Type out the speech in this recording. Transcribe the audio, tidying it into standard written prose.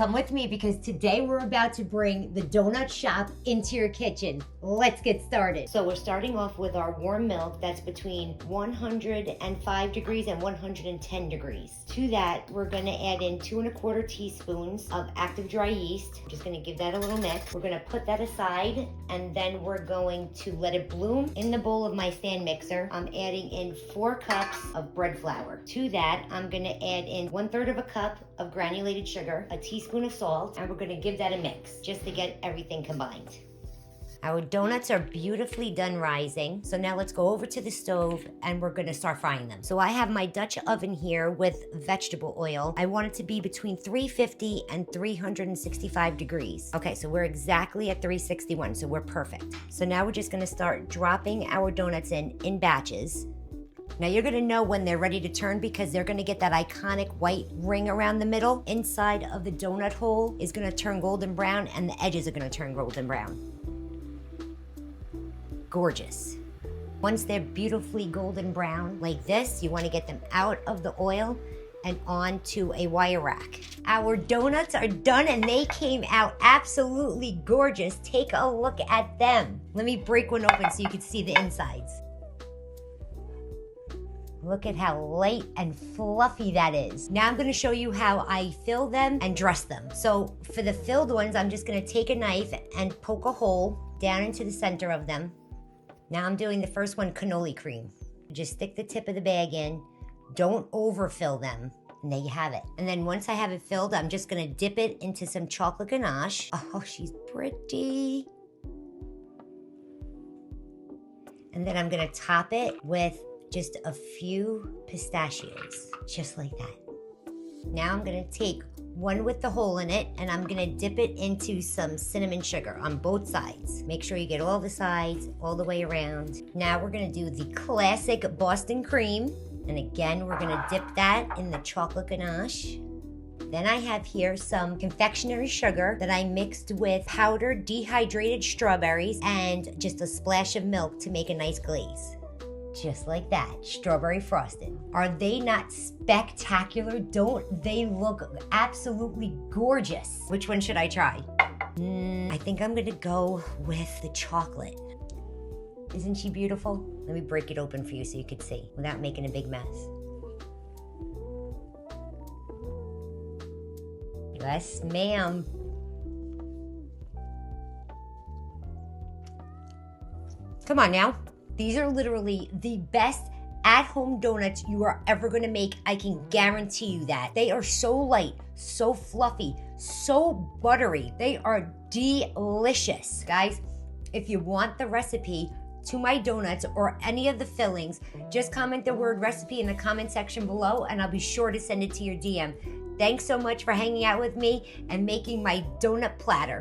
come with me because today we're about to bring the donut shop into your kitchen. Let's get started. So we're starting off with our warm milk that's between 105 degrees and 110 degrees. To that, we're gonna add in 2 1/4 teaspoons of active dry yeast. Just gonna give that a little mix. We're gonna put that aside and then we're going to let it bloom. In the bowl of my stand mixer, I'm adding in 4 cups of bread flour. To that, I'm gonna add in 1/3 of a cup of granulated sugar, a teaspoon of salt, and we're gonna give that a mix just to get everything combined. Our donuts are beautifully done rising. So now let's go over to the stove and we're gonna start frying them. So I have my Dutch oven here with vegetable oil. I want it to be between 350 and 365 degrees. Okay, so we're exactly at 361, so we're perfect. So now we're just gonna start dropping our donuts in batches. Now you're gonna know when they're ready to turn because they're gonna get that iconic white ring around the middle. Inside of the donut hole is gonna turn golden brown and the edges are gonna turn golden brown. Gorgeous. Once they're beautifully golden brown like this, you wanna get them out of the oil and onto a wire rack. Our donuts are done and they came out absolutely gorgeous. Take a look at them. Let me break one open so you can see the insides. Look at how light and fluffy that is. Now I'm gonna show you how I fill them and dress them. So for the filled ones, I'm just gonna take a knife and poke a hole down into the center of them. Now I'm doing the first one, cannoli cream. Just stick the tip of the bag in. Don't overfill them. And there you have it. And then once I have it filled, I'm just gonna dip it into some chocolate ganache. Oh, she's pretty. And then I'm gonna top it with just a few pistachios, just like that. Now I'm gonna take one with the hole in it and I'm gonna dip it into some cinnamon sugar on both sides. Make sure you get all the sides, all the way around. Now we're gonna do the classic Boston cream. And again, we're gonna dip that in the chocolate ganache. Then I have here some confectionery sugar that I mixed with powdered dehydrated strawberries and just a splash of milk to make a nice glaze. Just like that, strawberry frosted. Are they not spectacular? Don't they look absolutely gorgeous? Which one should I try? I think I'm gonna go with the chocolate. Isn't she beautiful? Let me break it open for you so you could see without making a big mess. Yes, ma'am. Come on now. These are literally the best at-home donuts you are ever gonna make. I can guarantee you that. They are so light, so fluffy, so buttery. They are delicious. Guys, if you want the recipe to my donuts or any of the fillings, just comment the word recipe in the comment section below and I'll be sure to send it to your DM. Thanks so much for hanging out with me and making my donut platter.